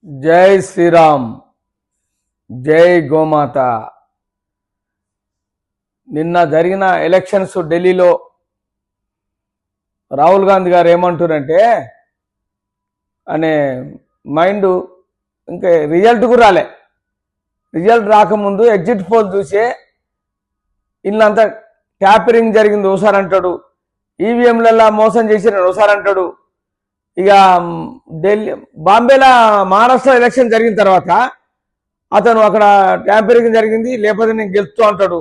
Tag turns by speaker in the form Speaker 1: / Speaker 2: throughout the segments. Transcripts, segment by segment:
Speaker 1: జై శ్రీరామ్, జై గోమాత. నిన్న జరిగిన ఎలక్షన్స్ ఢిల్లీలో రాహుల్ గాంధీ గారు ఏమంటారంటే అనే మైండ్ ఇంకా రిజల్ట్ కూడా రాలే. రిజల్ట్ రాకముందు ఎగ్జిట్ పోల్ చూసే ఇల్లంతా ట్యాపరింగ్ జరిగింది ఒకసారి అంటాడు, ఈవీఎంలలో మోసం చేసిన ఒకసారి అంటాడు. ఇక ఢిల్లీ బాంబేలో మహారాష్ట్ర ఎలక్షన్ జరిగిన తర్వాత అతను అక్కడ ట్యాంపరింగ్ జరిగింది లేకపోతే నేను గెలుస్తూ అంటాడు.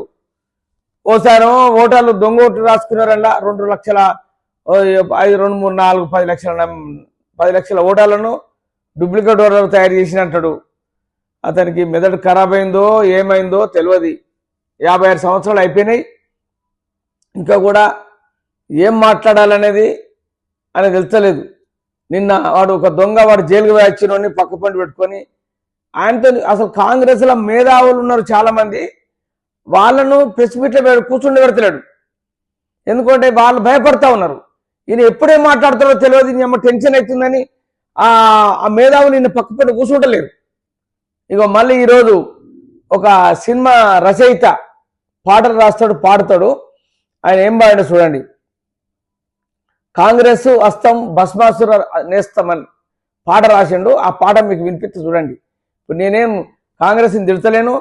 Speaker 1: ఓసారి ఓటర్లు దొంగ ఓట్లు రాసుకున్నారల్లా 2 లక్షల 5 2 3 4 10 లక్షల ఓటర్లను డూప్లికేట్ ఓటర్లు తయారు చేసిన అంటాడు. అతనికి మెదడు ఖరాబ్ అయిందో ఏమైందో తెలియదు. 56 సంవత్సరాలు అయిపోయినాయి, ఇంకా కూడా ఏం మాట్లాడాలనేది అనేది తెలుస్తలేదు. నిన్న వాడు ఒక దొంగ, వాడు జైలుకు వచ్చినోని పక్క పండు పెట్టుకొని ఆయనతో అసలు కాంగ్రెస్లో మేధావులు ఉన్నారు చాలామంది, వాళ్ళను ప్రెస్ మీట్లో కూర్చుండి పెడతలేడు. ఎందుకంటే వాళ్ళు భయపడతా ఉన్నారు, ఈయన ఎప్పుడేం మాట్లాడతారో తెలియదు, ఈయన టెన్షన్ అవుతుందని ఆ మేధావులు నిన్న పక్క పండు కూర్చుంటలేరు. ఇక మళ్ళీ ఈరోజు ఒక సినిమా రచయిత పాటలు రాస్తాడు, పాడతాడు. ఆయన ఏం పాడాడు చూడండి. కాంగ్రెస్ హస్తం భస్మాసుర నేస్తమని పాట రాసిండు. ఆ పాట మీకు వినిపిస్తే చూడండి. ఇప్పుడు నేనేం కాంగ్రెస్ని తిడతలేను,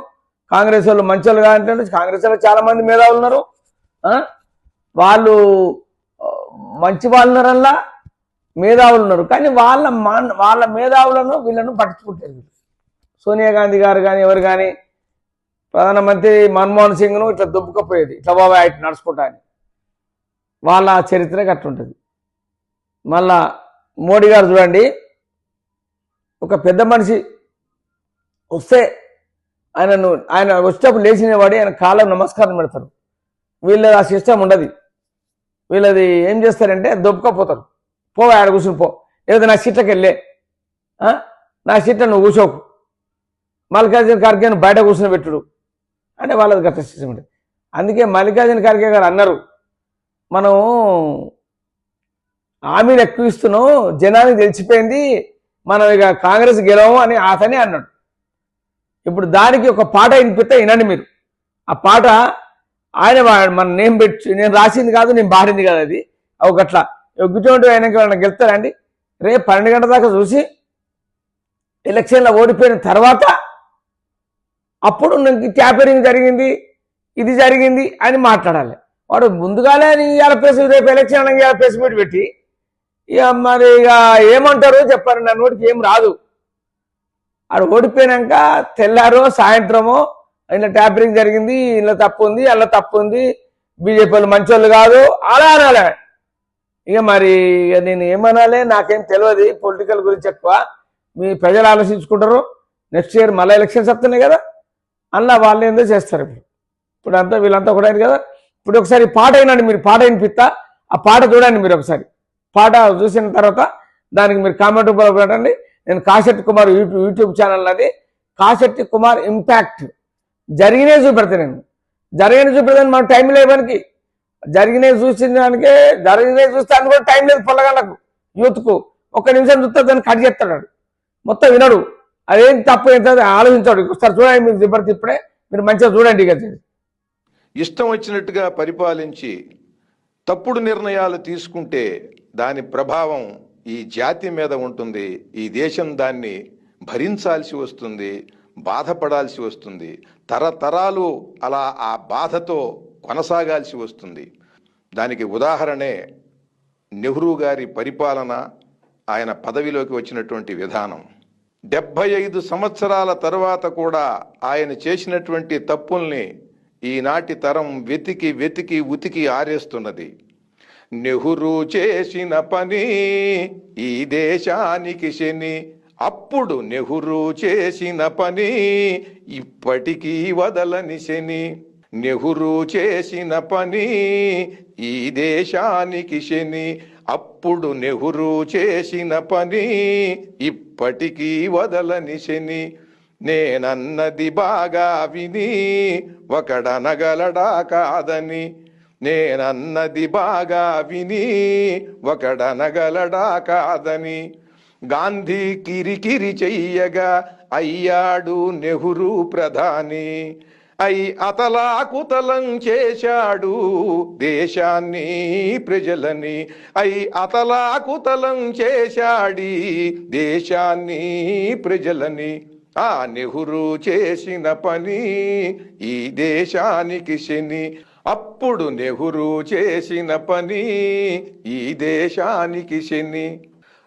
Speaker 1: కాంగ్రెస్ వాళ్ళు మంచోళ్ళు కాదంటే కాంగ్రెస్ వాళ్ళు చాలా మంది మేధావులు ఉన్నారు, వాళ్ళు మంచి వాళ్ళు ఉన్నారల్లా మేధావులు ఉన్నారు. కానీ వాళ్ళ మేధావులను వీళ్ళను పట్టించుకుంటారు. సోనియా గాంధీ గారు కానీ ఎవరు కానీ ప్రధానమంత్రి మన్మోహన్ సింగ్ను ఇట్లా దుబ్బుకపోయేది, ఇట్లా బాబాయ్ ఇట్లా నడుచుకుంటా అని. వాళ్ళ చరిత్ర గట్టుంటుంది. మళ్ళా మోడీ గారు చూడండి, ఒక పెద్ద మనిషి వస్తే ఆయన వచ్చేటప్పుడు లేచినవాడి ఆయన కాళ్ళ నమస్కారం పెడతారు. వీళ్ళది ఆ సిస్టమ్ ఉండదు. వీళ్ళది ఏం చేస్తారంటే దొబ్బకపోతారు. పో ఆడ కూర్చుని పో, ఏదో నా సీట్లకి వెళ్ళే, నా సీట్ల నువ్వు కూర్చోకు, మల్లికార్జున ఖర్గే బయట కూర్చొని పెట్టుడు అంటే వాళ్ళది గట్ట సిస్టమ్ ఉంటుంది. అందుకే మల్లికార్జున ఖర్గే గారు అన్నారు, మనం హామీలు ఎక్కువ ఇస్తున్నాం, జనానికి తెలిసిపోయింది, మనం ఇక కాంగ్రెస్ గెలవము అని అతనే అన్నాడు. ఇప్పుడు దానికి ఒక పాట వినిపిస్తే వినండి మీరు. ఆ పాట ఆయన మన నేను రాసింది కాదు, నేను బారింది కాదు, అది ఒకట్లా గిటువంటి ఆయనకి గెలుస్తారండి. రేపు 12 గంటల దాకా చూసి ఎలక్షన్లో ఓడిపోయిన తర్వాత అప్పుడు నాకు ట్యాపరింగ్ జరిగింది, ఇది జరిగింది అని మాట్లాడాలి. వాడు ముందుగానే ఇవాళ రేపు ఎలక్షన్ ఇవాళ ప్రెస్ మీట్ పెట్టి ఇక మరి ఇక ఏమంటారో చెప్పారు. నా నోటికి ఏం రాదు. ఆడు ఓడిపోయినాక తెల్లారో సాయంత్రమో ఇలా ట్యాపరింగ్ జరిగింది, ఇలా తప్పు ఉంది, అలా తప్పు ఉంది, బీజేపీ వాళ్ళు మంచోళ్ళు కాదు అలా అనాలి. ఇక మరి ఇక నేను ఏమనాలి నాకేం తెలియదు. పొలిటికల్ గురించి ఎక్కువ మీ ప్రజలు ఆలోచించుకుంటారు. నెక్స్ట్ ఇయర్ మళ్ళీ ఎలక్షన్స్ వస్తున్నాయి కదా, అలా వాళ్ళు ఏందో చేస్తారు. ఇప్పుడు అంతా వీళ్ళంతా కూడా కదా. ఇప్పుడు ఒకసారి పాట అయినండి, మీరు పాట వినిపిస్తా, ఆ పాట చూడండి. మీరు ఒకసారి పాట చూసిన తర్వాత దానికి మీరు కామెంట్ రూపంలో పెట్టండి. నేను కాశెట్టి కుమార్ యూట్యూబ్ ఛానల్ అది కాశెట్టి కుమార్ ఇంపాక్ట్ జరిగినవి చూపెడతాను. నేను జరిగినవి చూపెడతాను, మన టైం లేవడానికి జరిగినవి చూసినానికే జరిగినవి చూస్తాను కూడా టైం లేదు. పొల్లగాళ్ళకు యూత్కు 1 నిమిషం చూస్తే దాన్ని కట్ చేస్తాడు, మొత్తం వినడు, అదేం తప్పు ఎంత ఆలోచించాడు. ఒకసారి చూడండి మీరు దిబ్బతి, ఇప్పుడే మీరు మంచిగా చూడండి. ఇక
Speaker 2: ఇష్టం వచ్చినట్టుగా పరిపాలించి తప్పుడు నిర్ణయాలు తీసుకుంటే దాని ప్రభావం ఈ జాతి మీద ఉంటుంది. ఈ దేశం దాన్ని భరించాల్సి వస్తుంది, బాధపడాల్సి వస్తుంది, తరతరాలు అలా ఆ బాధతో కొనసాగాల్సి వస్తుంది. దానికి ఉదాహరణే నెహ్రూ గారి పరిపాలన, ఆయన పదవిలోకి వచ్చినటువంటి విధానం. 75 సంవత్సరాల తర్వాత కూడా ఆయన చేసినటువంటి తప్పుల్ని ఈనాటి తరం వెతికి వెతికి ఉతికి ఆరేస్తున్నది. నెహ్రూ చేసిన పని ఈ దేశానికి శని, అప్పుడు నెహ్రూ చేసిన పని ఇప్పటికీ వదలని శని. నెహ్రూ చేసిన పని ఈ దేశానికి శని, అప్పుడు నెహ్రూ చేసిన పని ఇప్పటికీ వదలని శని. నేనన్నది బాగా విని ఒకడనగలడా కాదని, నేనన్నది బాగా విని ఒకడనగలడా కాదని, గాంధీ కిరికిరి చెయ్యగా అయ్యాడు నెహ్రూ ప్రధాని. అతలాకుతలం చేశాడు దేశాన్ని ప్రజలని. అతలాకుతలం చేశాడి దేశాన్ని ప్రజలని. ఆ నెహ్రూ చేసిన పని ఈ దేశానికి శని. అప్పుడు నెహ్రూ చేసిన పని ఈ దేశానికి శని.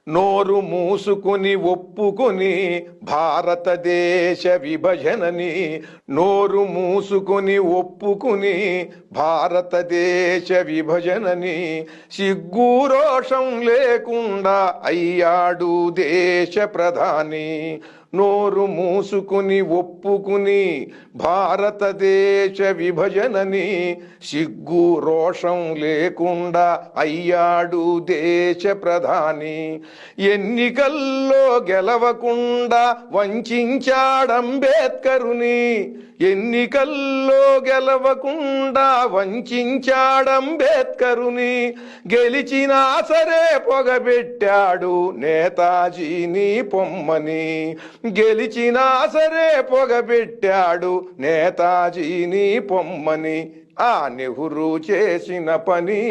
Speaker 2: నోరు మూసుకుని ఒప్పుకుని భారతదేశ విభజనని. నోరు మూసుకుని ఒప్పుకుని భారతదేశ విభజనని. సిగ్గు రోషం లేకుండా అయ్యాడు దేశ ప్రధాని. నోరు మూసుకుని ఒప్పుకుని భారతదేశ విభజనని. సిగ్గు రోషం లేకుండా అయ్యాడు దేశ ప్రధాని. ఎన్నికల్లో గెలవకుండా వంచాడంబేద్కరుని. ఎన్నికల్లో గెలవకుండా వంచాడంబేద్కరుని. గెలిచినా సరే పొగబెట్టాడు నేతాజీని పొమ్మని. గెలిచినా సరే పొగబెట్టాడు నేతాజీని పొమ్మని. ఆ నెహ్రూ చేసిన పని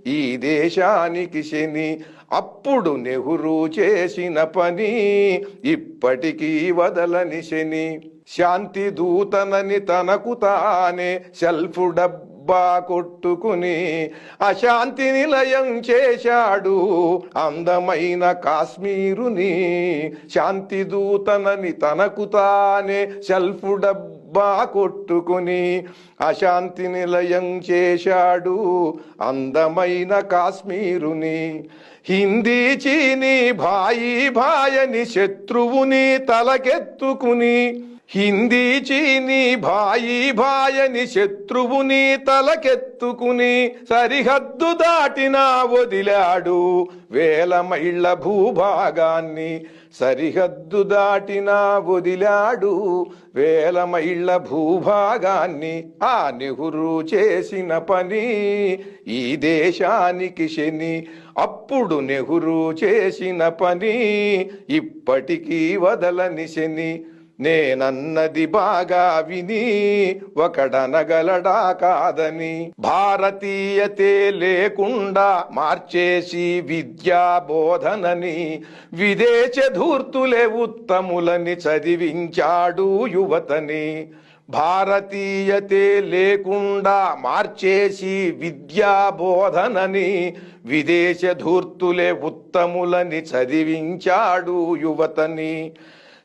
Speaker 2: ఈ దేశానికి శని. అప్పుడు నెహ్రూ చేసిన పని ఇప్పటికీ వదలని శని. శాంతి దూతనని తనకు తానే సెల్ఫ్ డబ్బా కొట్టుకుని అశాంతి నిలయం చేశాడు అందమైన కాశ్మీరుని. శాంతి దూతనని తనకు తానే సెల్ఫ్ డబ్బా కొట్టుకుని అశాంతి నిలయం చేశాడు అందమైన కాశ్మీరుని. హిందీ చీనీ భాయి భాయని శత్రువుని తలకెత్తుకుని. హిందీ చీనీ భాయి భాయని శత్రువుని తలకెత్తుకుని సరిహద్దు దాటినా వదిలాడు వేల మైళ్ళ భూభాగాన్ని. సరిహద్దు దాటినా వదిలాడు వేల మైళ్ళ భూభాగాన్ని. ఆ నెహ్రూ చేసిన పని ఈ దేశానికి శని. అప్పుడు నెహ్రూ చేసిన పని ఇప్పటికీ వదలని శని. నేనన్నది బాగా విని ఒకడనగలడా కాదని. భారతీయతే లేకుండా మార్చేసి విద్యా బోధనని. విదేశ ధూర్తులే ఉత్తములని చదివించాడు యువతని. భారతీయతే లేకుండా మార్చేసి విద్యా బోధనని. విదేశ ధూర్తులే ఉత్తములని చదివించాడు యువతని.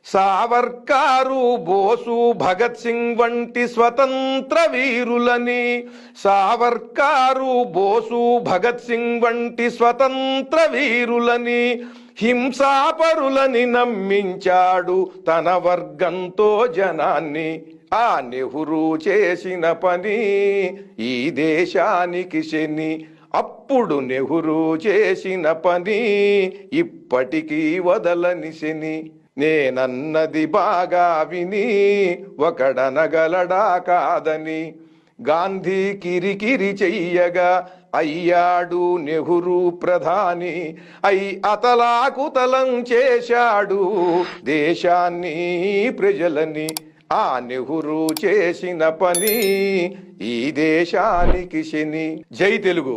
Speaker 2: సావర్కారు బోసు భగత్ సింగ్ వంటి స్వతంత్ర వీరులని. సావర్కారు బోసు భగత్ సింగ్ వంటి స్వతంత్ర వీరులని. హింసాపరులని నమ్మించాడు తన వర్గంతో జనాన్ని. ఆ నెహ్రూ చేసిన పని ఈ దేశానికి శని. అప్పుడు నెహ్రూ చేసిన పని ఇప్పటికీ వదలని శని. నేనన్నది బాగా విని ఒకడనగలడా కాదని. గాంధీ కిరికిరి చెయ్యగా అయ్యాడు నెహ్రూ ప్రధాని. అతలాకుతలం చేశాడు దేశాన్ని ప్రజలని. ఆ నెహ్రూ చేసిన పని ఈ దేశానికి శని. జై తెలుగు.